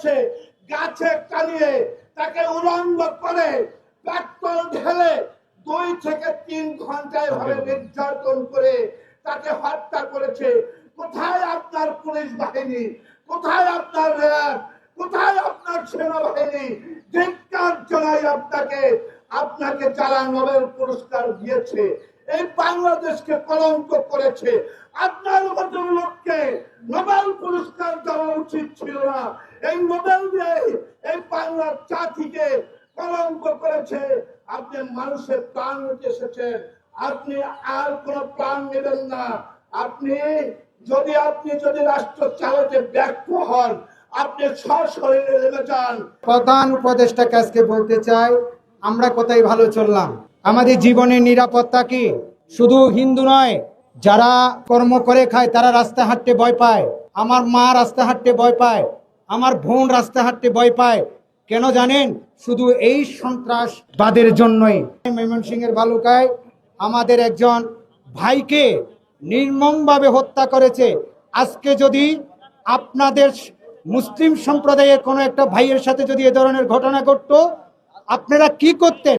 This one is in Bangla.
করেছে, গাছে টানিয়ে তাকে উলঙ্গ করে পেট্রোল ঢেলে 2 থেকে 3 ঘন্টা এভাবে নির্যাতন করে তাকে হত্যা করেছে। কোথায় আপনার পুলিশ বাহিনী, কোথায় আপনার র্যাব, কোথায় আপনার সেনাবাহিনী? ধিক্কার জানাই আপনাকে, আপনাকে যারা নোবেল পুরস্কার দিয়েছে, এই বাংলাদেশকে কলঙ্ক করেছে, আপনার মতো লোককে নোবেল পুরস্কার দেওয়া উচিত ছিল না। এই নোবেল দিয়ে এই বাংলার জাতিকে কলঙ্ক করেছে। আপনি মানুষের প্রাণ নিতে এসেছেন, আপনি আর কোন প্রাণ নেবেন না। আপনি যদি রাষ্ট্র চালাতে ব্যর্থ হন, আপনি সশরীরে নেমে যান। প্রধান উপদেষ্টাকে আজকে বলতে চাই, আমরা কোথায় ভালো চললাম? আমাদের জীবনের নিরাপত্তা কি? শুধু হিন্দু নয়, যারা কর্ম করে খায় তারা রাস্তা হাঁটতে ভয় পায়। আমার মা রাস্তা হাঁটতে ভয় পায়, আমার বোন রাস্তা হাঁটতে ভয় পায়। কেন জানেন? শুধু এই সন্ত্রাসবাদের জন্যই। ময়মনসিংহের ভালুকায় আমাদের একজন ভাইকে নির্মমভাবে হত্যা করেছে। আজকে যদি আপনাদের মুসলিম সম্প্রদায়ের কোনো একটা ভাইয়ের সাথে যদি এ ধরনের ঘটনা ঘটতো, আপনারা কি করতেন?